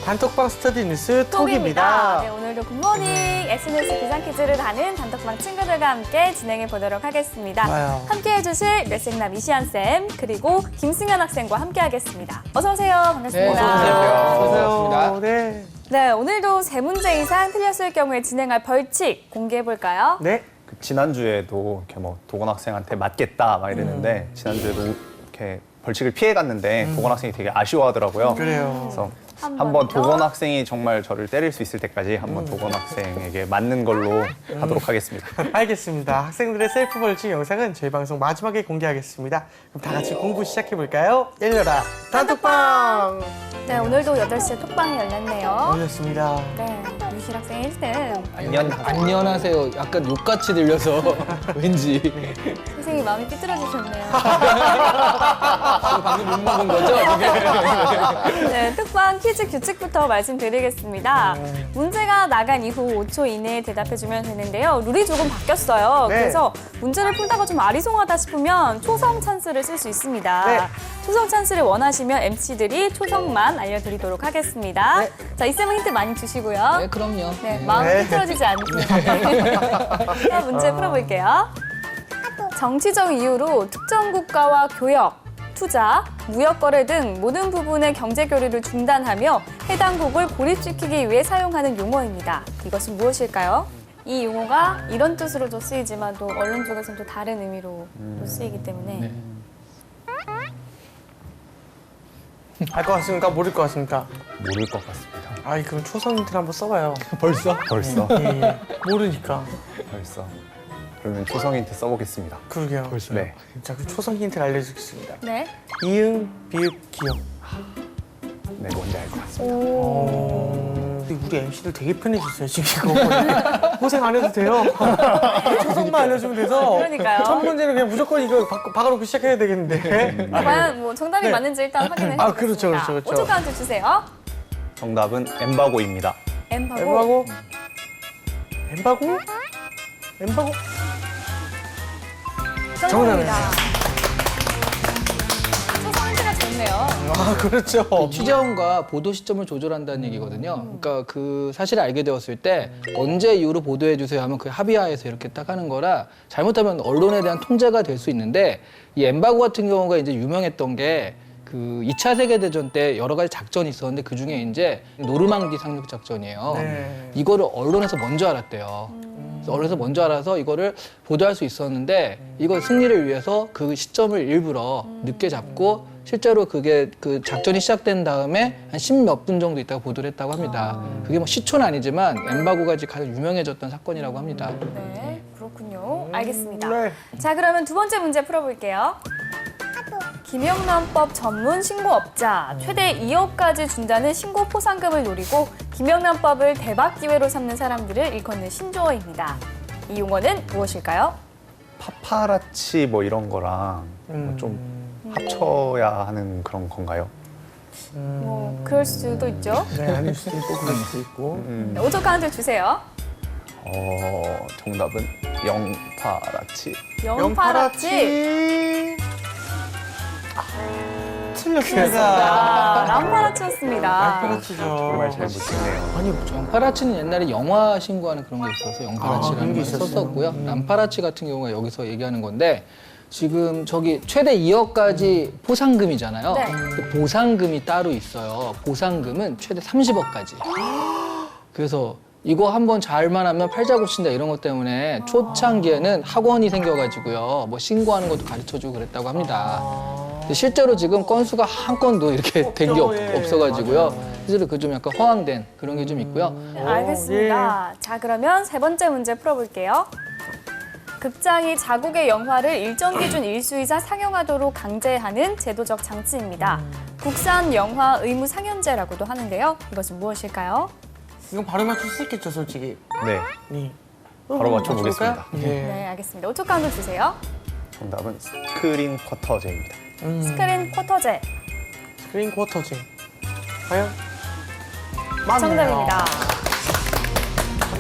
단톡방 스터디 뉴스 톡입니다. 네, 오늘도 굿모닝 SNS 기상 퀴즈를 하는 단톡방 친구들과 함께 진행해 보도록 하겠습니다. 좋아요. 함께 해주실 레생남 이시안 쌤 그리고 김승현 학생과 함께 하겠습니다. 어서 오세요. 반갑습니다. 안녕하세요. 네. 네, 오늘도 세 문제 이상 틀렸을 경우에 진행할 벌칙 공개해 볼까요? 네. 지난주에도 이렇게 뭐 도건 학생한테 맞겠다 막 이랬는데 지난주에도 이렇게 벌칙을 피해 갔는데 도건 학생이 되게 아쉬워하더라고요. 그래요. 그래서 한 한번 번 더. 도건 학생이 정말 저를 때릴 수 있을 때까지 한번 도건 학생에게 맞는 걸로 하도록 하겠습니다. 알겠습니다. 학생들의 셀프 벌칙 영상은 저희 방송 마지막에 공개하겠습니다. 그럼 다 같이 공부 시작해 볼까요? 열려라 단톡방. 네, 오늘도 8시에 톡방이 열렸네요. 열렸습니다. 네, 유실 학생 1등. 안녕하세요. 약간 욕같이 들려서 왠지 선생님이 마음이 삐뚤어지셨네요. 방금 못 먹은 거죠? 네, 톡방 퀴즈 규칙부터 말씀드리겠습니다. 문제가 나간 이후 5초 이내에 대답해주면 되는데요. 룰이 조금 바뀌었어요. 네. 그래서 문제를 풀다가 좀 아리송하다 싶으면 초성 찬스를 쓸 수 있습니다. 네. 초성 찬스를 원하시면 MC들이 초성만 알려드리도록 하겠습니다. 네. 자, 이쌤은 힌트 많이 주시고요. 네, 그럼요. 네, 마음이 네. 삐뚤어지지 않게. 자, 문제 풀어볼게요. 정치적 이유로 특정 국가와 교역, 투자, 무역 거래 등 모든 부분의 경제 교류를 중단하며 해당국을 고립시키기 위해 사용하는 용어입니다. 이것은 무엇일까요? 이 용어가 이런 뜻으로도 쓰이지만 또 언론 쪽에서는 또 다른 의미로 또 쓰이기 때문에 알 것 같습니까? 모를 것 같습니까? 모를 것 같습니다. 아이 그럼 초성 힌트를 한번 써봐요. 벌써? 벌써? 예. 모르니까. 벌써. 그러면 초성 힌트 써보겠습니다. 그러게요. 벌써요? 네. 자, 그 초성 힌트를 알려주겠습니다. 네. 이응, 비읍, 기역. 네, 뭔지 알 것 같습니다. 우리 MC들 되게 편해졌어요, 지금 이거. 고생 안 해도 돼요. 초성만 알려주면 돼서. 그러니까요. 첫 문제는 그냥 무조건 이거 박아놓고 시작해야 되겠는데. 과연 뭐 정답이 네. 맞는지 일단 확인해 아, 보겠습니다. 그렇죠, 그렇죠. 5초 카운트 주세요. 정답은 엠바고입니다. 엠바고. 엠바고? 엠바고? 엠바고? 정답입니다. 초성 힌트가 좋네요. 아, 그렇죠. 취재원과 보도 시점을 조절한다는 얘기거든요. 그러니까 그 사실을 알게 되었을 때 언제 이후로 보도해 주세요 하면 그 합의하에서 이렇게 딱 하는 거라 잘못하면 언론에 대한 통제가 될 수 있는데 이 엠바고 같은 경우가 이제 유명했던 게 그 2차 세계대전 때 여러 가지 작전이 있었는데 그 중에 이제 노르망디 상륙 작전이에요. 네. 이거를 언론에서 먼저 알았대요. 그래서 언론에서 먼저 알아서 이거를 보도할 수 있었는데 이거 승리를 위해서 그 시점을 일부러 늦게 잡고 실제로 그게 그 작전이 시작된 다음에 한 10몇 분 정도 있다가 보도를 했다고 합니다. 그게 뭐 시초는 아니지만 엠바고가 이제 가장 유명해졌던 사건이라고 합니다. 네, 그렇군요. 알겠습니다. 네. 자, 그러면 두 번째 문제 풀어볼게요. 김영란법 전문 신고업자 최대 2억까지 준다는 신고 포상금을 노리고 김영란법을 대박 기회로 삼는 사람들을 일컫는 신조어입니다. 이 용어는 무엇일까요? 파파라치 뭐 이런 거랑 뭐좀 합쳐야 하는 그런 건가요? 뭐 그럴 수도 있죠. 네, 아닐 수도 있고, 그럴 수도 있고. 네, 5초 카운트 주세요. 정답은 영파라치. 영파라치. 틀렸습니다. 람파라치였습니다. 그렇죠. 정말 잘 묻히네요. 아니, 영파라치는 옛날에 영화 신고하는 그런 게 있어서 그런 영파라치라는 게 말을 있었어요? 썼었고요. 남파라치 같은 경우가 여기서 얘기하는 건데 지금 저기 최대 2억까지 포상금이잖아요. 네. 근데 보상금이 따로 있어요. 보상금은 최대 30억까지. 그래서 이거 한번 잘만 하면 팔자 고친다 이런 것 때문에 초창기에는 학원이 생겨가지고요. 뭐 신고하는 것도 가르쳐주고 그랬다고 합니다. 근데 실제로 지금 건수가 한 건도 이렇게 된 게 없죠, 예. 없어가지고요. 실제로 그 좀 약간 허황된 그런 게 좀 있고요. 네, 알겠습니다. 자, 그러면 세 번째 문제 풀어볼게요. 극장이 자국의 영화를 일정 기준 일수이자 상영하도록 강제하는 제도적 장치입니다. 국산 영화 의무 상영제라고도 하는데요. 이것은 무엇일까요? 이건 바로 맞출 수 있겠죠, 솔직히. 네, 네. 바로 맞춰보겠습니다. 맞춰볼까요? 네. 네, 알겠습니다. 5초 카운트 주세요. 정답은 스크린 쿼터제입니다. 스크린 쿼터제. 스크린 쿼터제. 과연? 맞네요. 정답입니다.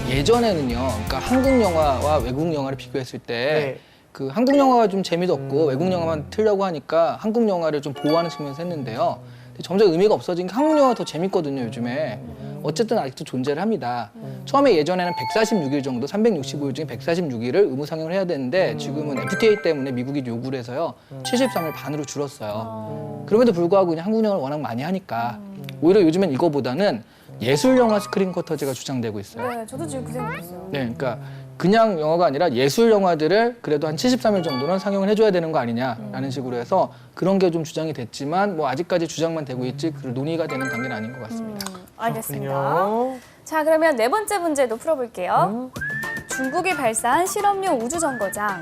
예전에는요, 그러니까 한국 영화와 외국 영화를 비교했을 때 네. 그 한국 영화가 좀 재미도 없고 외국 영화만 틀려고 하니까 한국 영화를 좀 보호하는 측면에서 했는데요. 근데 점점 의미가 없어진 게 한국 영화가 더 재밌거든요, 요즘에. 어쨌든 아직도 존재를 합니다. 처음에 예전에는 146일 정도, 365일 중에 146일을 의무 상영을 해야 되는데 지금은 FTA 때문에 미국이 요구를 해서요. 73일 반으로 줄었어요. 그럼에도 불구하고 그냥 한국 영화를 워낙 많이 하니까 오히려 요즘엔 이거보다는 예술 영화 스크린 쿼터제가 주장되고 있어요. 네, 저도 지금 그 생각했어요. 네, 그러니까 그냥 영화가 아니라 예술 영화들을 그래도 한 73일 정도는 상영을 해줘야 되는 거 아니냐라는 식으로 해서 그런 게 좀 주장이 됐지만 뭐 아직까지 주장만 되고 있지 그 논의가 되는 단계는 아닌 것 같습니다. 알겠습니다. 그렇군요. 자, 그러면 네 번째 문제도 풀어볼게요. 중국이 발사한 실험용 우주정거장.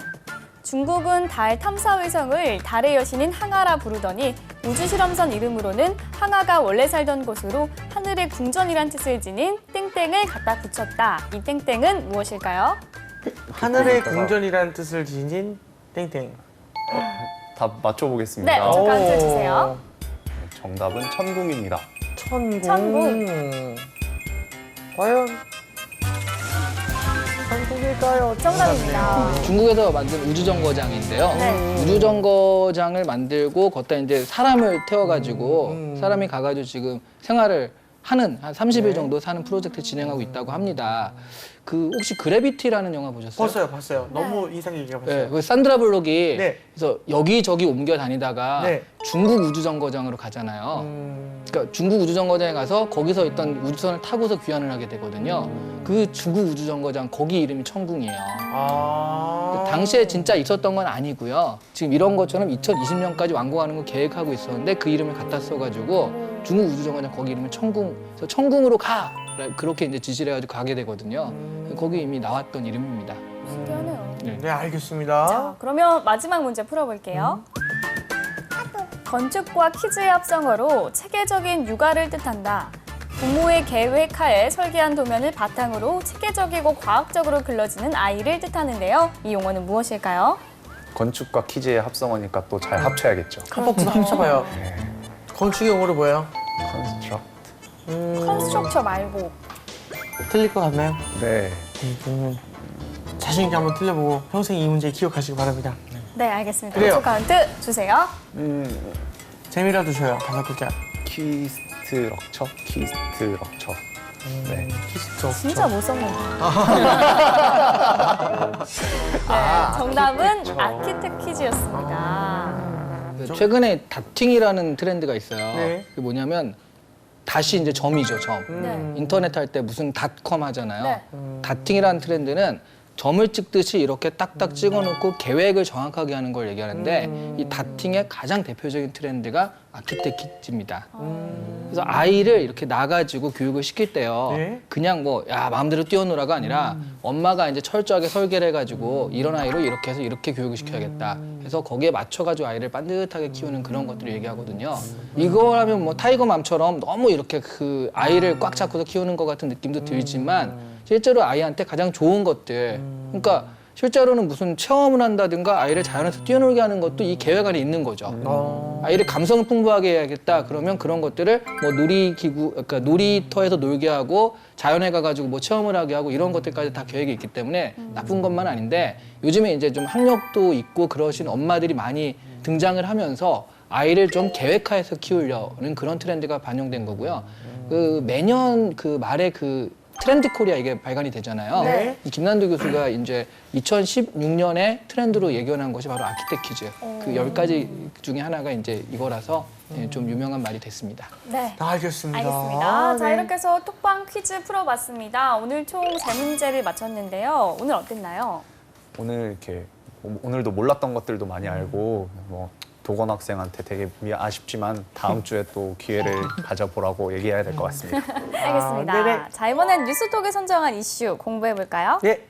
중국은 달 탐사위성을 달의 여신인 항아라 부르더니 우주실험선 이름으로는 항아가 원래 살던 곳으로 하늘의 궁전이란 뜻을 지닌 땡땡을 갖다 붙였다. 이 땡땡은 무엇일까요? 하늘의 궁전이라는 뜻을 지닌 땡땡. 다 맞춰보겠습니다. 네, 저 카운트 주세요. 정답은 천궁입니다. 천궁. 천궁. 과연 천궁일까요? 정답입니다. 중국에서 만든 우주정거장인데요. 네. 우주정거장을 만들고 거기다 이제 사람을 태워가지고 사람이 가가지고 지금 생활을 하는 한 30일 정도 사는 프로젝트 진행하고 있다고 합니다. 그 혹시 그래비티라는 영화 보셨어요? 봤어요. 너무 인상 깊게 네, 봤어요. 그 산드라 블록이 네. 그래서 여기저기 옮겨 다니다가 네. 중국 우주정거장으로 가잖아요. 그러니까 중국 우주정거장에 가서 거기서 있던 우주선을 타고서 귀환을 하게 되거든요. 그 중국 우주정거장 거기 이름이 천궁이에요. 아. 당시에 진짜 있었던 건 아니고요. 지금 이런 것처럼 2020년까지 완공하는 걸 계획하고 있었는데 그 이름을 갖다 써가지고 중국 우주정거장 거기 이름이 천궁. 그래서 천궁으로 가! 그렇게 이제 지시를 해가지고 가게 되거든요. 거기 이미 나왔던 이름입니다. 신기하네요. 네, 알겠습니다. 자, 그러면 마지막 문제 풀어볼게요. 건축과 퀴즈의 합성어로 체계적인 육아를 뜻한다. 부모의 계획하에 설계한 도면을 바탕으로 체계적이고 과학적으로 길러지는 아이를 뜻하는데요. 이 용어는 무엇일까요? 건축과 퀴즈의 합성어니까 또 잘 합쳐야겠죠. 한번 합쳐봐요. 건축 용어로 뭐예요? 컨스트럭트. 컨스트럭처 말고. 틀릴 것 같나요? 네. 네, 그러면 자신 있게 한번 틀려보고 평생 이 문제 기억하시기 바랍니다. 네, 알겠습니다. 그래요. 초 카운트 주세요. 재미라도 줘요. 5글자. 키스트럭처? 키스트럭처. 네. 키스죠. 진짜 못 썼는데. 네, 정답은 아키텍 퀴즈였습니다. 최근에 다팅이라는 트렌드가 있어요. 네. 그게 뭐냐면 다시 이제 점이죠, 점. 네. 인터넷 할 때 무슨 닷컴 하잖아요. 네. 다팅이라는 트렌드는 점을 찍듯이 이렇게 딱딱 찍어놓고 계획을 정확하게 하는 걸 얘기하는데 이 다팅의 가장 대표적인 트렌드가 아키텍키즈입니다. 그래서 아이를 이렇게 나가지고 교육을 시킬 때요. 네. 그냥 뭐 야 마음대로 뛰어놀아가 아니라 엄마가 이제 철저하게 설계를 해가지고 이런 아이로 이렇게 해서 이렇게 교육을 시켜야겠다. 그래서 거기에 맞춰가지고 아이를 반듯하게 키우는 그런 것들을 얘기하거든요. 이거라면 뭐 타이거맘처럼 너무 이렇게 그 아이를 꽉 잡고서 키우는 것 같은 느낌도 들지만 실제로 아이한테 가장 좋은 것들, 그러니까 실제로는 무슨 체험을 한다든가 아이를 자연에서 뛰어놀게 하는 것도 이 계획 안에 있는 거죠. 아이를 감성을 풍부하게 해야겠다. 그러면 그런 것들을 뭐 놀이기구, 그러니까 놀이터에서 놀게 하고 자연에 가가지고 뭐 체험을 하게 하고 이런 것들까지 다 계획이 있기 때문에 나쁜 것만 아닌데 요즘에 이제 좀 학력도 있고 그러신 엄마들이 많이 등장을 하면서 아이를 좀 계획화해서 키우려는 그런 트렌드가 반영된 거고요. 그 매년 그 말에 그 트렌드 코리아 이게 발간이 되잖아요. 네. 이 김난도 교수가 이제 2016년에 트렌드로 예견한 것이 바로 아키텍 퀴즈. 그 10가지 중에 하나가 이제 이거라서 예, 좀 유명한 말이 됐습니다. 네. 알겠습니다. 알겠습니다. 아, 자, 네. 이렇게 해서 톡방 퀴즈 풀어봤습니다. 오늘 총 3문제를 맞췄는데요. 오늘 어땠나요? 오늘 이렇게 오늘도 몰랐던 것들도 많이 알고 뭐 도건 학생한테 되게 아쉽지만 다음 주에 또 기회를 가져보라고 얘기해야 될 것 같습니다. 알겠습니다. 네네. 자, 이번엔 뉴스톡에 선정한 이슈 공부해볼까요? 예.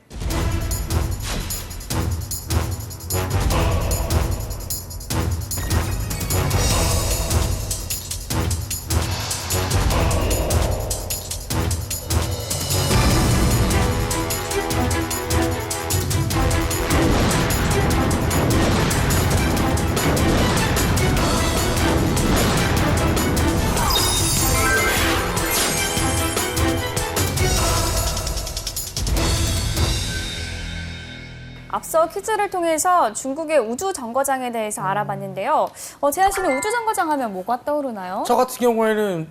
앞서 퀴즈를 통해서 중국의 우주 정거장에 대해서 알아봤는데요. 재한 씨는 우주 정거장 하면 뭐가 떠오르나요? 저 같은 경우에는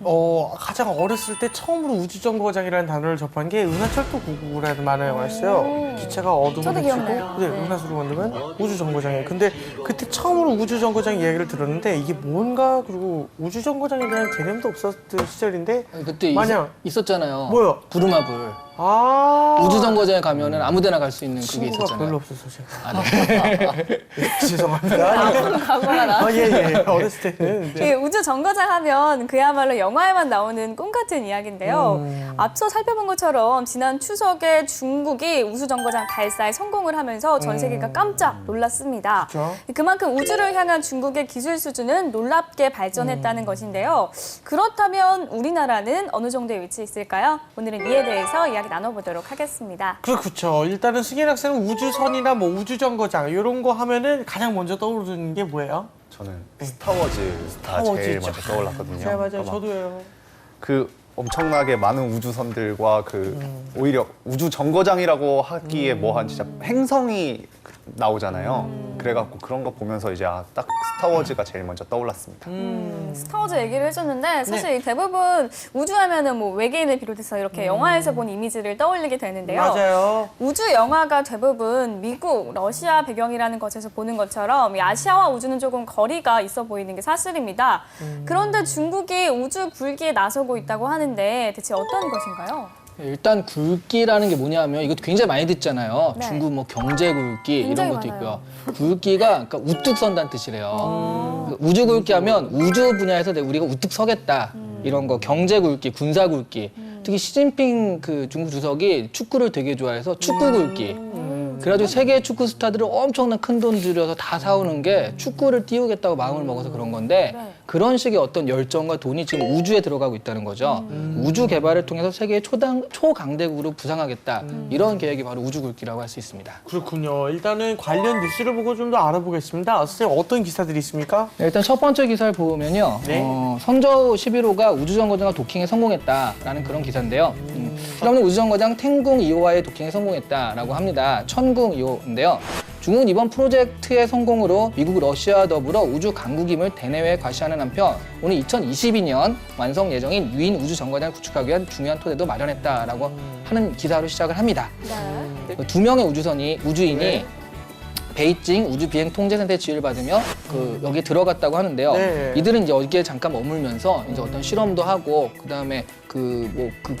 가장 어렸을 때 처음으로 우주정거장이라는 단어를 접한 게 은하철도 999라는 만화 영화였어요. 기체가 어둠을 저도 헤치고 기억나요. 네, 네. 은하수로 만들면 우주정거장이에요. 근데 그때 처음으로 우주정거장 이야기를 들었는데 이게 뭔가 그리고 우주정거장에 대한 개념도 없었던 시절인데 그때 마냥 있었잖아요. 뭐요? 부루마블. 우주정거장 우주정거장에 가면은 아무데나 갈 수 있는 그게 친구가 있었잖아요. 별로 없어서 제가 죄송합니다. 아무도 가거나. 예. 어렸을 때는 이 우주 정거장 하면 그야말로 영화에만 나오는 꿈 같은 이야기인데요. 앞서 살펴본 것처럼 지난 추석에 중국이 우주 정거장 발사에 성공을 하면서 전 세계가 깜짝 놀랐습니다. 그렇죠. 그만큼 우주를 향한 중국의 기술 수준은 놀랍게 발전했다는 것인데요. 그렇다면 우리나라는 어느 정도의 위치에 있을까요? 오늘은 이에 대해서 이야기 나눠보도록 하겠습니다. 그렇죠. 일단은 승현 학생은 우주선이나 뭐 우주정거장 이런 거 하면은 가장 먼저 떠오르는 게 뭐예요? 저는 스타워즈가 제일 먼저 떠올랐거든요. 네, 맞아요. 그러니까 막 저도요. 그 엄청나게 많은 우주선들과 그 오히려 우주 정거장이라고 하기에 뭐한 진짜 행성이 나오잖아요. 그래갖고 그런 거 보면서 이제 딱 스타워즈가 제일 먼저 떠올랐습니다. 스타워즈 얘기를 해줬는데 사실 대부분 우주하면은 뭐 외계인을 비롯해서 이렇게 영화에서 본 이미지를 떠올리게 되는데요. 맞아요. 우주 영화가 대부분 미국, 러시아 배경이라는 것에서 보는 것처럼 이 아시아와 우주는 조금 거리가 있어 보이는 게 사실입니다. 그런데 중국이 우주 굴기에 나서고 있다고 하는데 대체 어떤 것인가요? 일단 굴기라는 게 뭐냐면 이것도 굉장히 많이 듣잖아요. 네. 중국 뭐 경제 굴기 이런 굉장히 것도 많아요. 있고요. 굴기가 그러니까 우뚝 선다는 뜻이래요. 우주 굴기 하면 우주 분야에서 우리가 우뚝 서겠다. 이런 거 경제 굴기, 군사 굴기. 특히 시진핑 그 중국 주석이 축구를 되게 좋아해서 축구 굴기. 그래가지고 세계 축구 스타들을 엄청난 큰 돈 들여서 다 사오는 게 축구를 띄우겠다고 마음을 먹어서 그런 건데 네. 그런 식의 어떤 열정과 돈이 지금 우주에 들어가고 있다는 거죠. 우주 개발을 통해서 세계의 초강대국으로 부상하겠다. 이런 계획이 바로 우주 굴기라고 할 수 있습니다. 그렇군요. 일단은 관련 뉴스를 보고 좀 더 알아보겠습니다. 선생님 어떤 기사들이 있습니까? 네, 일단 첫 번째 기사를 보면요. 네. 선저우 11호가 우주정거장과 도킹에 성공했다라는 그런 기사인데요. 실험용 우주정거장 텐궁 2호와의 도킹에 성공했다라고 합니다. 천궁 2호인데요. 중국은 이번 프로젝트의 성공으로 미국, 러시아 더불어 우주 강국임을 대내외에 과시하는 한편 오늘 2022년 완성 예정인 유인 우주정거장을 구축하기 위한 중요한 토대도 마련했다라고 하는 기사로 시작을 합니다. 네. 두 명의 우주인이 네. 베이징 우주비행통제센터에 지휘를 받으며 여기에 들어갔다고 하는데요. 네. 이들은 이제 여기에 잠깐 머물면서 이제 어떤 실험도 하고 그다음에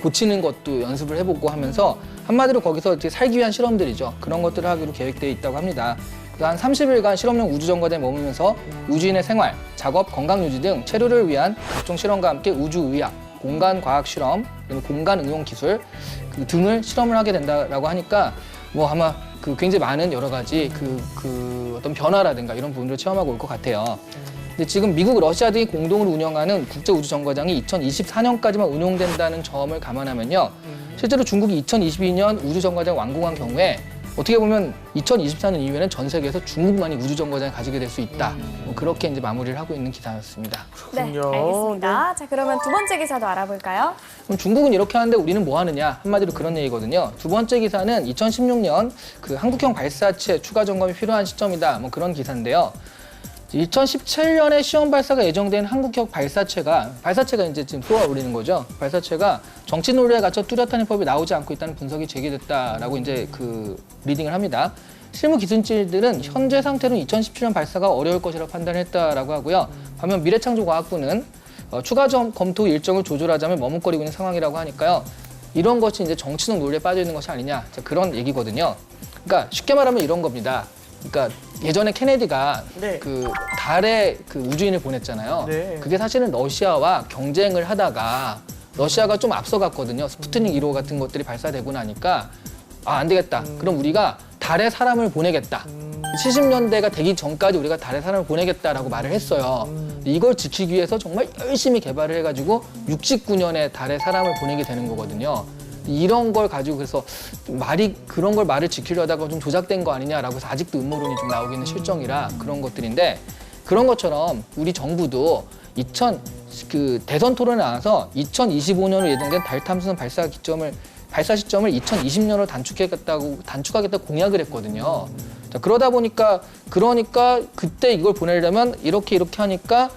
고치는 것도 연습을 해보고 하면서 한마디로 거기서 이렇게 살기 위한 실험들이죠. 그런 것들을 하기로 계획되어 있다고 합니다. 그래서 한 30일간 실험용 우주정거장에 머물면서 우주인의 생활, 작업, 건강 유지 등 체류를 위한 각종 실험과 함께 우주의학, 공간과학 실험, 그리고 공간응용 기술 등을 실험을 하게 된다라고 하니까 뭐 아마 굉장히 많은 여러 가지 어떤 변화라든가 이런 부분들을 체험하고 올 것 같아요. 근데 지금 미국, 러시아 등이 공동으로 운영하는 국제우주정거장이 2024년까지만 운용된다는 점을 감안하면요. 실제로 중국이 2022년 우주정거장 완공한 경우에 어떻게 보면 2024년 이후에는 전 세계에서 중국만이 우주정거장을 가지게 될 수 있다. 뭐 그렇게 이제 마무리를 하고 있는 기사였습니다. 네, 그렇군요. 알겠습니다. 자, 그러면 두 번째 기사도 알아볼까요? 그럼 중국은 이렇게 하는데 우리는 뭐 하느냐? 한마디로 그런 얘기거든요. 두 번째 기사는 2016년 그 한국형 발사체 추가 점검이 필요한 시점이다. 뭐 그런 기사인데요. 2017년에 시험 발사가 예정된 한국형 발사체가 이제 지금 쏘아올리는 거죠. 발사체가 정치 논리에 갇혀 뚜렷한 해법이 나오지 않고 있다는 분석이 제기됐다라고 이제 리딩을 합니다. 실무 기술진들은 현재 상태로는 2017년 발사가 어려울 것이라고 판단했다라고 하고요. 반면 미래창조과학부는 추가 검토 일정을 조절하자면 머뭇거리고 있는 상황이라고 하니까요. 이런 것이 이제 정치적 논리에 빠져 있는 것이 아니냐, 그런 얘기거든요. 그러니까 쉽게 말하면 이런 겁니다. 그러니까 예전에 케네디가 네. 달에 우주인을 보냈잖아요. 네. 그게 사실은 러시아와 경쟁을 하다가 러시아가 좀 앞서갔거든요. 스푸트닉 1호 같은 것들이 발사되고 나니까 안 되겠다. 그럼 우리가 달에 사람을 보내겠다. 70년대가 되기 전까지 우리가 달에 사람을 보내겠다라고 말을 했어요. 이걸 지키기 위해서 정말 열심히 개발을 해가지고 69년에 달에 사람을 보내게 되는 거거든요. 이런 걸 가지고 그래서 그런 걸 말을 지키려다가 좀 조작된 거 아니냐라고 해서 아직도 음모론이 좀 나오고 있는 실정이라 그런 것들인데 그런 것처럼 우리 정부도 대선 토론에 나와서 2025년으로 예정된 달 탐사선 발사 시점을 2020년으로 단축하겠다고 공약을 했거든요. 자, 그러다 보니까 그러니까 그때 이걸 보내려면 이렇게 하니까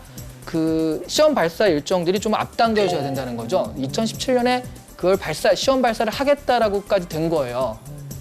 그 시험 발사 일정들이 좀 앞당겨져야 된다는 거죠. 2017년에 그걸 시험 발사를 하겠다라고까지 된 거예요.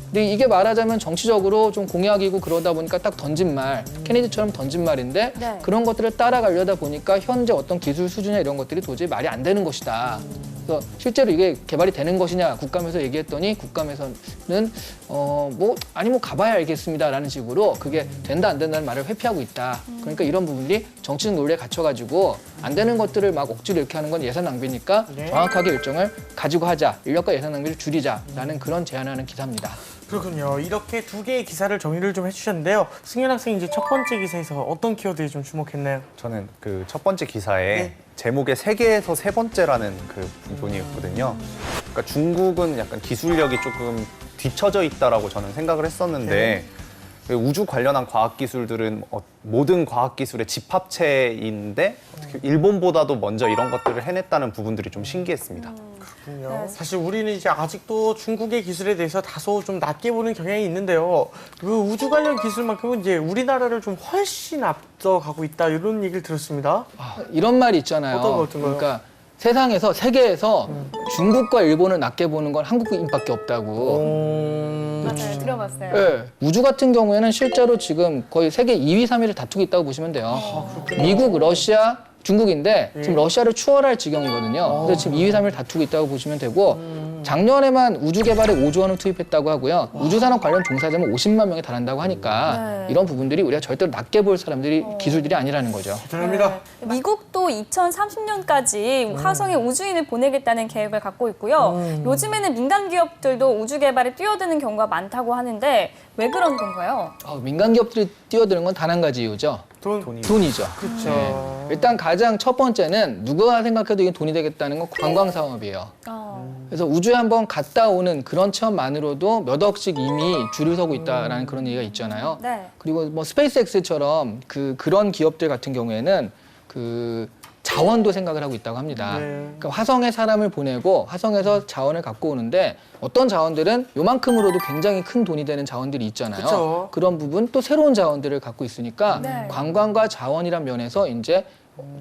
근데 이게 말하자면 정치적으로 좀 공약이고 그러다 보니까 딱 던진 말, 케네디처럼 던진 말인데 네. 그런 것들을 따라가려다 보니까 현재 어떤 기술 수준이나 이런 것들이 도저히 말이 안 되는 것이다. 그래서 실제로 이게 개발이 되는 것이냐 국감에서 얘기했더니 국감에서는 뭐 가봐야 알겠습니다라는 식으로 그게 된다 안 된다는 말을 회피하고 있다. 그러니까 이런 부분들이 정치적 논리에 갇혀가지고 안 되는 것들을 막 억지로 이렇게 하는 건 예산 낭비니까 네. 정확하게 일정을 가지고 하자. 인력과 예산 낭비를 줄이자라는 그런 제안을 하는 기사입니다. 그렇군요. 이렇게 두 개의 기사를 정리를 좀 해주셨는데요. 승현 학생 이제 첫 번째 기사에서 어떤 키워드에 좀 주목했나요? 저는 그 첫 번째 기사에 네. 제목에 세계에서 세 번째라는 그 부분이었거든요. 그러니까 중국은 약간 기술력이 조금 뒤처져 있다라고 저는 생각을 했었는데 그 우주 관련한 과학 기술들은 모든 과학 기술의 집합체인데 어떻게 일본보다도 먼저 이런 것들을 해냈다는 부분들이 좀 신기했습니다. 그렇군요. 네. 사실 우리는 이제 아직도 중국의 기술에 대해서 다소 좀 낮게 보는 경향이 있는데요. 그 우주 관련 기술만큼은 이제 우리나라를 좀 훨씬 앞서가고 있다 이런 얘기를 들었습니다. 이런 말이 있잖아요. 어떤 거요? 그러니까 세계에서 중국과 일본을 낮게 보는 건 한국인밖에 없다고. 맞아요. 들어봤어요. 네. 우주 같은 경우에는 실제로 지금 거의 세계 2위, 3위를 다투고 있다고 보시면 돼요. 미국, 러시아, 중국인데 지금 러시아를 추월할 지경이거든요. 그래서 지금 2위, 3위를 다투고 있다고 보시면 되고 작년에만 우주 개발에 5조 원을 투입했다고 하고요. 우주 산업 관련 종사자는 50만 명에 달한다고 하니까 네. 이런 부분들이 우리가 절대로 낮게 볼 사람들이 기술들이 아니라는 거죠. 대단합니다. 네. 미국도 2030년까지 화성에 우주인을 보내겠다는 계획을 갖고 있고요. 요즘에는 민간 기업들도 우주 개발에 뛰어드는 경우가 많다고 하는데 왜 그런 건가요? 민간 기업들이 뛰어드는 건 단 한 가지 이유죠. 돈이죠. 그렇죠. 네. 일단 가장 첫 번째는 누가 생각해도 이게 돈이 되겠다는 건 관광 사업이에요. 그래서 우주에 한번 갔다 오는 그런 체험만으로도 몇 억씩 이미 줄을 서고 있다라는 그런 얘기가 있잖아요. 네. 그리고 뭐 스페이스X처럼 그런 기업들 같은 경우에는 그 자원도 생각을 하고 있다고 합니다. 네. 그러니까 화성에 사람을 보내고 화성에서 자원을 갖고 오는데 어떤 자원들은 요만큼으로도 굉장히 큰 돈이 되는 자원들이 있잖아요. 그쵸. 그런 부분 또 새로운 자원들을 갖고 있으니까 네. 관광과 자원이란 면에서 이제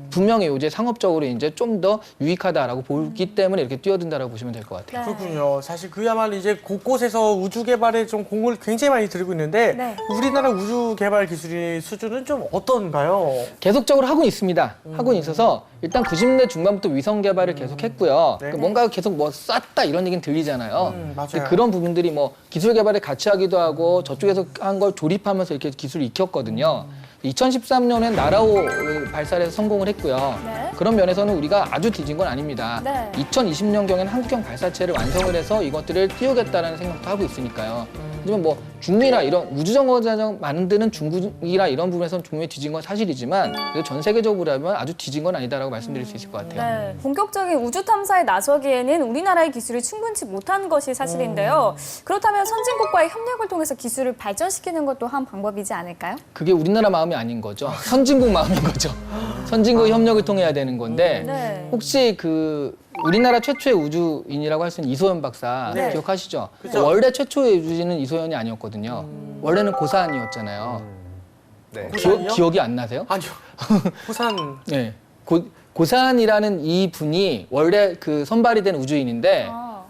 분명히 이제 상업적으로 이제 좀 더 유익하다라고 보기 때문에 이렇게 뛰어든다라고 보시면 될 것 같아요. 네. 그렇군요. 사실 그야말로 이제 곳곳에서 우주 개발에 좀 공을 굉장히 많이 들이고 있는데 네. 우리나라 우주 개발 기술의 수준은 좀 어떤가요? 계속적으로 하고 있습니다. 하고 있어서 일단 90년대 중반부터 위성 개발을 계속했고요. 네. 뭔가 계속 뭐 쐈다 이런 얘기는 들리잖아요. 맞아요. 근데 그런 부분들이 뭐 기술 개발에 같이 하기도 하고 저쪽에서 한 걸 조립하면서 이렇게 기술을 익혔거든요. 2013년엔 나라호 발사를 해서 성공을 했고요. 네. 그런 면에서는 우리가 아주 뒤진 건 아닙니다. 네. 2020년경에는 한국형 발사체를 완성을 해서 이것들을 띄우겠다라는 생각도 하고 있으니까요. 하지만 뭐 중미나 이런 우주정거장 만드는 중국이나 이런 부분에서는 중국이 뒤진 건 사실이지만 그래도 전 세계적으로 하면 아주 뒤진 건 아니다라고 말씀드릴 수 있을 것 같아요. 네. 본격적인 우주 탐사에 나서기에는 우리나라의 기술이 충분치 못한 것이 사실인데요. 그렇다면 선진국과의 협력을 통해서 기술을 발전시키는 것도 한 방법이지 않을까요? 그게 우리나라 마음이 아닌 거죠. 선진국 마음인 거죠. 선진국의 협력을 통해야 되는 건데 네. 혹시 그 우리나라 최초의 우주인이라고 할 수 있는 이소연 박사 네. 기억하시죠? 그죠. 원래 최초의 우주인은 이소연이 아니었거든요. 원래는 고사안이었잖아요. 네. 고사안이요? 기억이 안 나세요? 아니요. 부산 네. 고사안이라는 이 분이 원래 그 선발이 된 우주인인데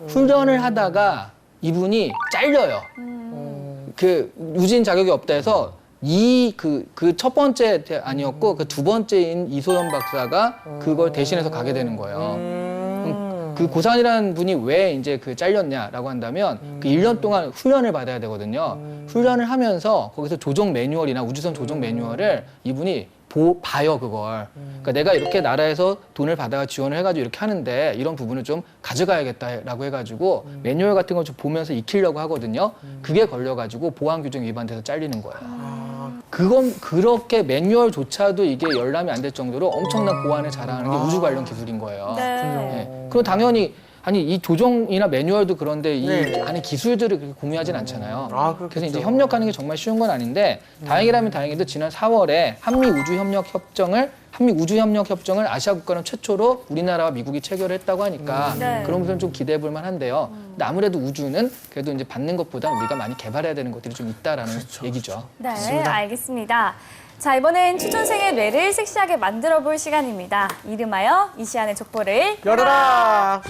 훈련을 하다가 이분이 잘려요. 그 우주인 자격이 없다 해서 그 첫 번째 아니었고 그 두 번째인 이소연 박사가 그걸 대신해서 가게 되는 거예요. 그 고산이라는 분이 왜 이제 그 잘렸냐라고 한다면 그 1년 동안 훈련을 받아야 되거든요. 훈련을 하면서 거기서 조종 매뉴얼이나 우주선 조종 매뉴얼을 이분이 봐요, 그걸. 그러니까 내가 이렇게 나라에서 돈을 받아가 지원을 해가지고 이렇게 하는데 이런 부분을 좀 가져가야겠다라고 해가지고 매뉴얼 같은 걸 좀 보면서 익히려고 하거든요. 그게 걸려가지고 보안 규정 위반돼서 잘리는 거예요. 그건 그렇게 매뉴얼조차도 이게 열람이 안 될 정도로 엄청난 보안을 자랑하는 게 우주 관련 기술인 거예요. 네. 그럼 당연히 아니 이 조종이나 매뉴얼도 그런데 이 네. 안에 기술들을 그렇게 공유하진 않잖아요. 그렇겠죠. 그래서 이제 협력하는 게 정말 쉬운 건 아닌데 다행이라면 다행히도 지난 4월에 한미 우주 협력 협정을 한미 우주협력 협정을 아시아 국가는 최초로 우리나라와 미국이 체결했다고 하니까 네. 그런 부분 좀 기대해 볼 만한데요. 근데 아무래도 우주는 그래도 이제 받는 것보다 우리가 많이 개발해야 되는 것들이 좀 있다라는 얘기죠. 네, 알겠습니다. 자, 이번엔 취준생의 뇌를 섹시하게 만들어 볼 시간입니다. 이름하여 이시안의 족보를 열어라.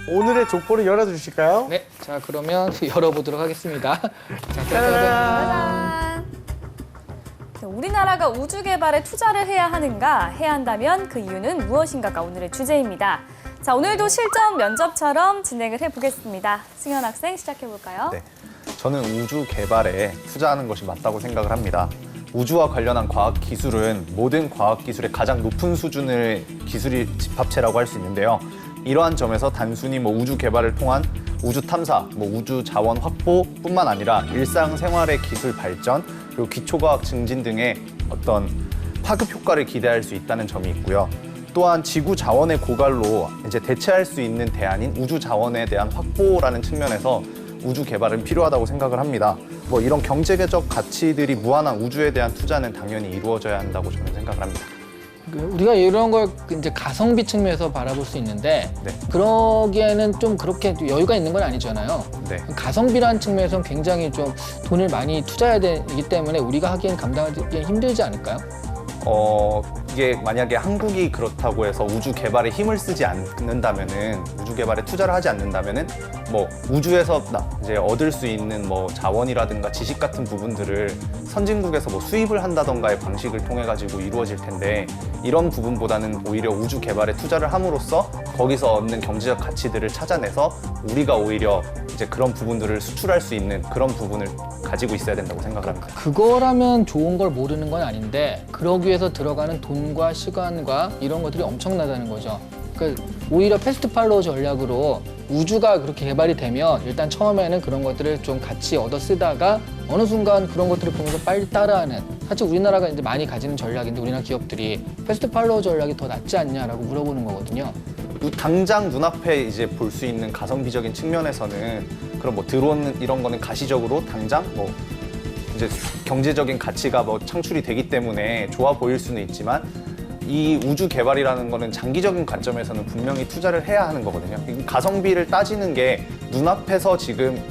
오늘의 족보를 열어주실까요? 네, 자 그러면 열어보도록 하겠습니다. 자, 짜라란. 짜잔! 자, 우리나라가 우주 개발에 투자를 해야 하는가, 해야 한다면 그 이유는 무엇인가가 오늘의 주제입니다. 자, 오늘도 실전 면접처럼 진행을 해보겠습니다. 승현 학생 시작해볼까요? 네. 저는 우주 개발에 투자하는 것이 맞다고 생각을 합니다. 우주와 관련한 과학 기술은 모든 과학 기술의 가장 높은 수준의 기술이 집합체라고 할 수 있는데요. 이러한 점에서 단순히 우주 개발을 통한 우주 탐사, 우주 자원 확보뿐만 아니라 일상생활의 기술 발전, 그리고 기초과학 증진 등의 어떤 파급 효과를 기대할 수 있다는 점이 있고요. 또한 지구 자원의 고갈로 이제 대체할 수 있는 대안인 우주 자원에 대한 확보라는 측면에서 우주 개발은 필요하다고 생각을 합니다. 이런 경제적 가치들이 무한한 우주에 대한 투자는 당연히 이루어져야 한다고 저는 생각을 합니다. 우리가 이런 걸 이제 가성비 측면에서 바라볼 수 있는데 네. 그러기에는 좀 그렇게 여유가 있는 건 아니잖아요. 네. 가성비라는 측면에서는 굉장히 좀 돈을 많이 투자해야 되기 때문에 우리가 하기엔 감당하기 힘들지 않을까요? 이게 만약에 한국이 그렇다고 해서 우주 개발에 힘을 쓰지 않는다면은, 우주 개발에 투자를 하지 않는다면은 우주에서 이제 얻을 수 있는 자원이라든가 지식 같은 부분들을 선진국에서 수입을 한다던가의 방식을 통해 가지고 이루어질 텐데, 이런 부분보다는 오히려 우주 개발에 투자를 함으로써 거기서 얻는 경제적 가치들을 찾아내서 우리가 오히려 이제 그런 부분들을 수출할 수 있는 그런 부분을 가지고 있어야 된다고 생각을 합니다. 그거라면 좋은 걸 모르는 건 아닌데 그러기 위해서 들어가는 돈과 시간과 이런 것들이 엄청나다는 거죠. 그러니까 오히려 패스트 팔로우 전략으로 우주가 그렇게 개발이 되면 일단 처음에는 그런 것들을 좀 같이 얻어 쓰다가 어느 순간 그런 것들을 보면서 빨리 따라하는, 사실 우리나라가 이제 많이 가지는 전략인데 우리나라 기업들이 패스트 팔로우 전략이 더 낫지 않냐라고 물어보는 거거든요. 당장 눈앞에 이제 볼 수 있는 가성비적인 측면에서는 그런 드론 이런 거는 가시적으로 당장 이제 경제적인 가치가 창출이 되기 때문에 좋아 보일 수는 있지만, 이 우주 개발이라는 거는 장기적인 관점에서는 분명히 투자를 해야 하는 거거든요. 가성비를 따지는 게 눈앞에서 지금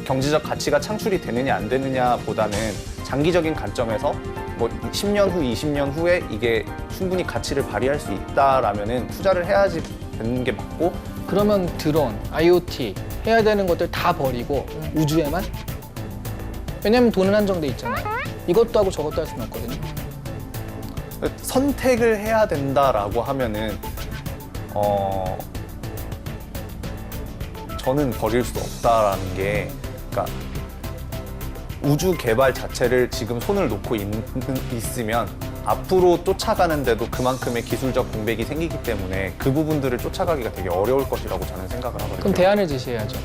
경제적 가치가 창출이 되느냐 안 되느냐 보다는 장기적인 관점에서 10년 후, 20년 후에 이게 충분히 가치를 발휘할 수 있다라면은 투자를 해야지 되는 게 맞고. 그러면 드론, IoT 해야 되는 것들 다 버리고 우주에만? 왜냐면 돈은 한정돼 있잖아요. 이것도 하고 저것도 할 수는 없거든요. 선택을 해야 된다라고 하면은 저는 버릴 수 없다라는 게, 그러니까 우주 개발 자체를 지금 손을 놓고 있으면 앞으로 쫓아가는데도 그만큼의 기술적 공백이 생기기 때문에 그 부분들을 쫓아가기가 되게 어려울 것이라고 저는 생각을 하거든요. 그럼 대안을 제시해야죠.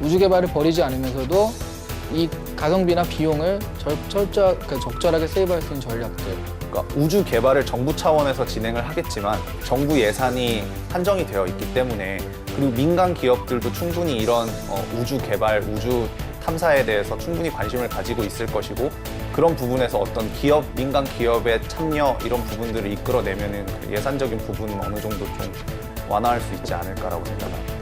우주 개발을 버리지 않으면서도 이 가성비나 비용을 적절하게 세이브할 수 있는 전략들. 그러니까 우주 개발을 정부 차원에서 진행을 하겠지만 정부 예산이 한정이 되어 있기 때문에, 그리고 민간 기업들도 충분히 이런 우주 개발, 우주 탐사에 대해서 충분히 관심을 가지고 있을 것이고, 그런 부분에서 어떤 민간 기업의 참여 이런 부분들을 이끌어내면은 그 예산적인 부분은 어느 정도 좀 완화할 수 있지 않을까라고 생각합니다.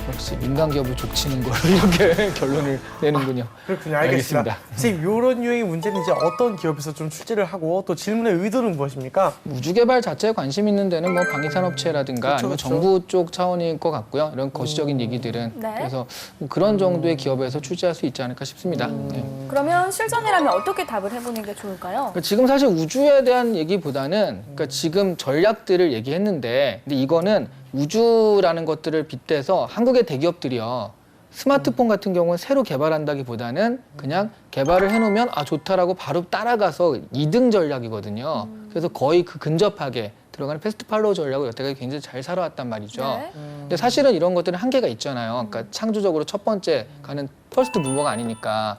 역시 민간 기업을 족치는 걸로 이렇게 결론을 내는군요. 그렇군요. 알겠습니다. 지금 이런 유형의 문제는 이제 어떤 기업에서 좀 출제를 하고 또 질문의 의도는 무엇입니까? 우주 개발 자체에 관심 있는 데는 방위산업체라든가 그쵸, 아니면 그쵸. 정부 쪽 차원일 것 같고요. 이런 거시적인 얘기들은. 네. 그래서 그런 정도의 기업에서 출제할 수 있지 않을까 싶습니다. 네. 그러면 실전이라면 어떻게 답을 해보는 게 좋을까요? 그러니까 지금 사실 우주에 대한 얘기보다는 그러니까 지금 전략들을 얘기했는데, 근데 이거는 우주라는 것들을 빗대서 한국의 대기업들이요, 스마트폰 같은 경우는 새로 개발한다기보다는 그냥 개발을 해놓으면 좋다라고 바로 따라가서 2등 전략이거든요. 그래서 거의 그 근접하게 들어가는 패스트 팔로우 전략을 여태까지 굉장히 잘 살아왔단 말이죠. 네. 근데 사실은 이런 것들은 한계가 있잖아요. 그러니까 창조적으로 첫 번째 가는 퍼스트 무버가 아니니까.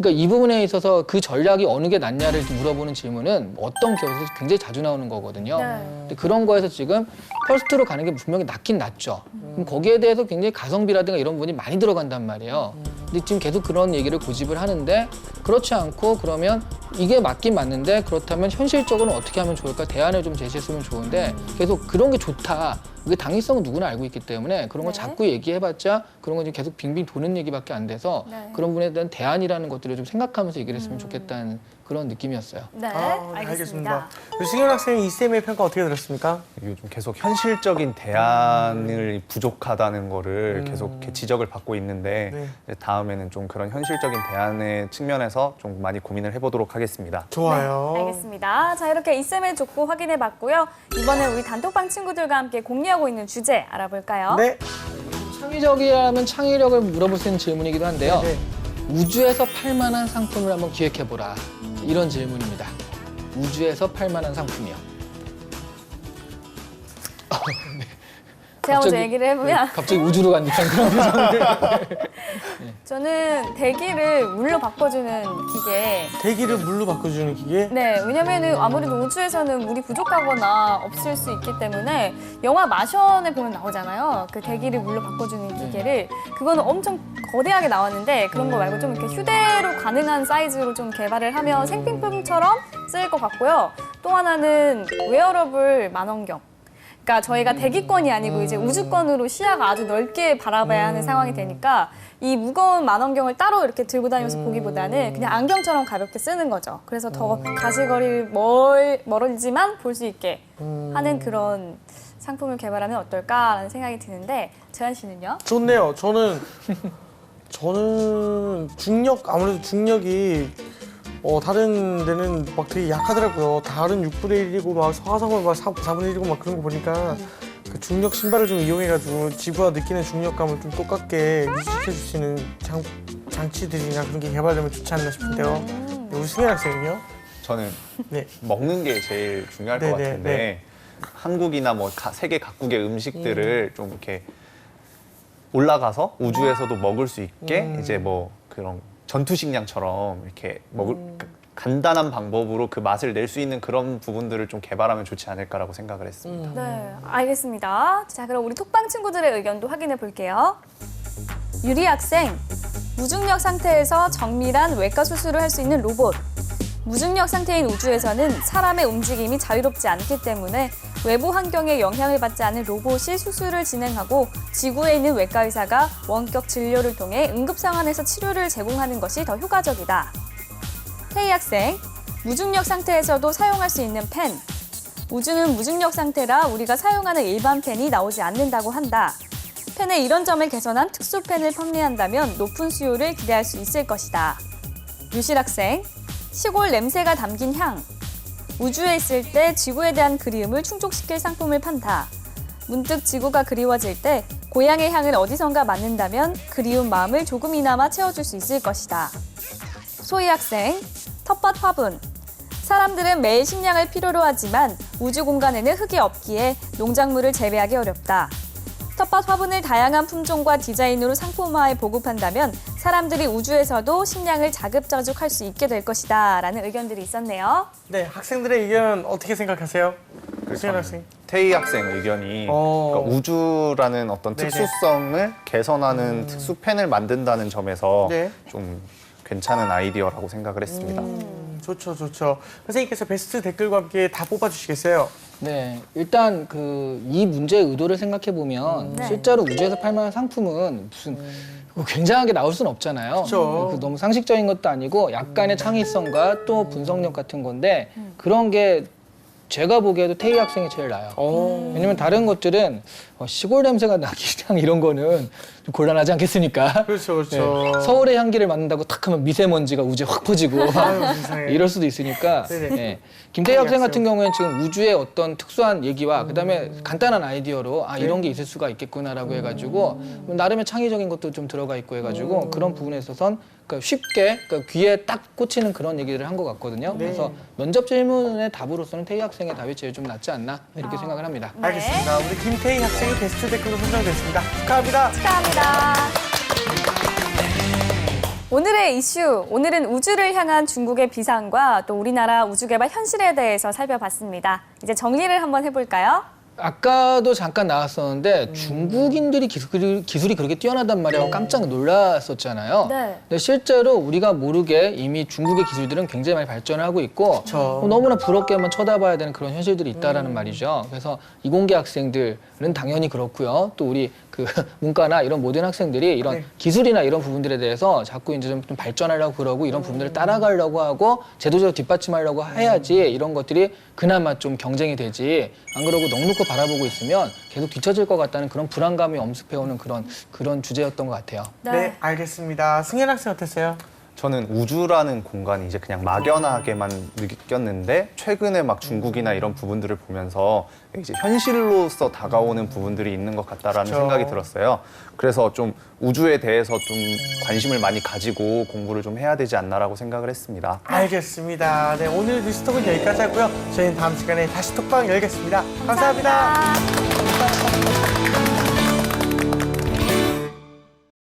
그러니까 이 부분에 있어서 그 전략이 어느 게 낫냐를 물어보는 질문은 어떤 기업에서 굉장히 자주 나오는 거거든요. 네. 근데 그런 거에서 지금 퍼스트로 가는 게 분명히 낫긴 낫죠. 그럼 거기에 대해서 굉장히 가성비라든가 이런 부분이 많이 들어간단 말이에요. 근데 지금 계속 그런 얘기를 고집을 하는데 그렇지 않고 그러면 이게 맞긴 맞는데 그렇다면 현실적으로 어떻게 하면 좋을까 대안을 좀 제시했으면 좋은데 계속 그런 게 좋다. 그게 당위성은 누구나 알고 있기 때문에 그런 걸 네. 자꾸 얘기해봤자 그런 건 지금 계속 빙빙 도는 얘기밖에 안 돼서 네. 그런 부분에 대한 대안이라는 것들을 좀 생각하면서 얘기를 했으면 좋겠다는 그런 느낌이었어요. 네, 아, 알겠습니다. 승현 학생이 이쌤의 평가 어떻게 들었습니까? 요즘 계속 현실적인 대안을 부족하다는 거를 계속 이렇게 지적을 받고 있는데 네. 이제 다음에는 좀 그런 현실적인 대안의 측면에서 좀 많이 고민을 해보도록 하겠습니다. 좋아요. 네, 알겠습니다. 자, 이렇게 이쌤의 족보 확인해봤고요. 이번에 우리 단톡방 친구들과 함께 공유하고 있는 주제 알아볼까요? 네. 창의적이라면 창의력을 물어볼 수 있는 질문이기도 한데요. 네. 우주에서 팔만한 상품을 한번 기획해보라. 이런 질문입니다. 우주에서 팔만한 상품이요. 제가 먼저 갑자기- 얘기를 해보면 갑자기 우주로 간 듯한 그런 표정을. 저는 대기를 물로 바꿔주는 기계. 대기를 물로 바꿔주는 기계? 네, 왜냐면은 아무래도 우주에서는 물이 부족하거나 없을 수 있기 때문에 영화 마션에 보면 나오잖아요. 그 대기를 물로 바꿔주는 기계를 그거는 엄청 거대하게 나왔는데 그런 거 말고 좀 이렇게 휴대로 가능한 사이즈로 좀 개발을 하면 생필품처럼 쓰일 것 같고요. 또 하나는 웨어러블 만원경. 그러니까 저희가 대기권이 아니고 이제 우주권으로 시야가 아주 넓게 바라봐야 하는 상황이 되니까 이 무거운 만원경을 따로 이렇게 들고 다니면서 보기보다는 그냥 안경처럼 가볍게 쓰는 거죠. 그래서 더 가시거리 멀지만 볼 수 있게 하는 그런 상품을 개발하면 어떨까라는 생각이 드는데 재한 씨는요? 좋네요. 저는 아무래도 중력이 다른 데는 막 되게 약하더라고요. 다른 6분의 1이고 막 화성은 막 4분의 1이고 막 그런 거 보니까 그 중력 신발을 좀 이용해가지고 지구가 느끼는 중력감을 좀 똑같게 유지시켜줄 수 있는 장치들이나 그런 게 개발되면 좋지 않나 싶은데요. 우리 승현 학생은요? 저는 네. 먹는 게 제일 중요할 것 네네, 같은데 네. 한국이나 뭐 세계 각국의 음식들을 좀 이렇게 올라가서 우주에서도 먹을 수 있게 이제 뭐 그런 전투식량처럼 이렇게 간단한 방법으로 그 맛을 낼 수 있는 그런 부분들을 좀 개발하면 좋지 않을까라고 생각을 했습니다. 네, 알겠습니다. 자, 그럼 우리 톡방 친구들의 의견도 확인해 볼게요. 유리 학생, 무중력 상태에서 정밀한 외과 수술을 할 수 있는 로봇. 무중력 상태인 우주에서는 사람의 움직임이 자유롭지 않기 때문에 외부 환경에 영향을 받지 않은 로봇이 수술을 진행하고 지구에 있는 외과 의사가 원격 진료를 통해 응급 상황에서 치료를 제공하는 것이 더 효과적이다. 태희 학생, 무중력 상태에서도 사용할 수 있는 펜. 우주는 무중력 상태라 우리가 사용하는 일반 펜이 나오지 않는다고 한다. 펜의 이런 점을 개선한 특수 펜을 판매한다면 높은 수요를 기대할 수 있을 것이다. 유실 학생, 시골 냄새가 담긴 향. 우주에 있을 때 지구에 대한 그리움을 충족시킬 상품을 판다. 문득 지구가 그리워질 때 고향의 향을 어디선가 맡는다면 그리운 마음을 조금이나마 채워줄 수 있을 것이다. 소희 학생, 텃밭 화분. 사람들은 매일 식량을 필요로 하지만 우주 공간에는 흙이 없기에 농작물을 재배하기 어렵다. 텃밭 화분을 다양한 품종과 디자인으로 상품화해 보급한다면 사람들이 우주에서도 식량을 자급자족할 수 있게 될 것이다 라는 의견들이 있었네요. 네, 학생들의 의견 어떻게 생각하세요? 승현 학생. 태희 학생 의견이 어. 그러니까 우주라는 어떤 네네. 특수성을 개선하는 특수 펜을 만든다는 점에서 네. 좀 괜찮은 아이디어라고 생각을 했습니다. 좋죠. 선생님께서 베스트 댓글과 함께 다 뽑아주시겠어요? 네, 일단 이 문제의 의도를 생각해 보면 네. 실제로 우주에서 팔 만한 상품은 무슨 뭐 굉장하게 나올 수는 없잖아요. 그쵸. 너무 상식적인 것도 아니고 약간의 창의성과 또 분석력 같은 건데 그런 게 제가 보기에도 태희 학생이 제일 나아요. 왜냐면 다른 것들은 시골 냄새가 나기랑 이런 거는 좀 곤란하지 않겠습니까? 그렇죠. 네, 서울의 향기를 맡는다고 탁 하면 미세먼지가 우주에 확 퍼지고 아유, 세상에. 이럴 수도 있으니까 네네. 네. 김태희 학생 같은 경우에는 지금 우주의 어떤 특수한 얘기와 그다음에 간단한 아이디어로 이런 게 있을 수가 있겠구나라고 해가지고 나름의 창의적인 것도 좀 들어가 있고 해가지고 그런 부분에 있어서는 그러니까 쉽게 귀에 딱 꽂히는 그런 얘기를 한 것 같거든요. 네. 그래서 면접 질문의 답으로서는 태희 학생의 답이 제일 좀 낫지 않나 이렇게 생각을 합니다. 네. 알겠습니다. 우리 김태희 학생이 베스트 댓글로 선정됐습니다. 축하합니다. 축하합니다. 오늘의 이슈, 오늘은 우주를 향한 중국의 비상과 또 우리나라 우주개발 현실에 대해서 살펴봤습니다. 이제 정리를 한번 해볼까요? 아까도 잠깐 나왔었는데 중국인들이 기술이 그렇게 뛰어나단 말이야 깜짝 놀랐었잖아요. 네. 근데 실제로 우리가 모르게 이미 중국의 기술들은 굉장히 많이 발전을 하고 있고 그쵸. 너무나 부럽게만 쳐다봐야 되는 그런 현실들이 있다라는 말이죠. 그래서 이공계 학생들은 당연히 그렇고요. 또 우리 그 문과나 이런 모든 학생들이 이런 네. 기술이나 이런 부분들에 대해서 자꾸 이제 좀 발전하려고 그러고 이런 부분들을 따라가려고 하고 제도적으로 뒷받침하려고 해야지 이런 것들이 그나마 좀 경쟁이 되지. 안 그러고 넉넉히 바라보고 있으면 계속 뒤처질 것 같다는 그런 불안감이 엄습해오는 그런 주제였던 것 같아요. 네, 알겠습니다. 승현 학생 어땠어요? 저는 우주라는 공간이 이제 그냥 막연하게만 느꼈는데 최근에 막 중국이나 이런 부분들을 보면서 이제 현실로서 다가오는 부분들이 있는 것 같다라는 그쵸. 생각이 들었어요. 그래서 좀 우주에 대해서 좀 관심을 많이 가지고 공부를 좀 해야 되지 않나라고 생각을 했습니다. 알겠습니다. 네, 오늘 뉴스톡은 여기까지 하고요. 저희는 다음 시간에 다시 톡방 열겠습니다. 감사합니다. 감사합니다.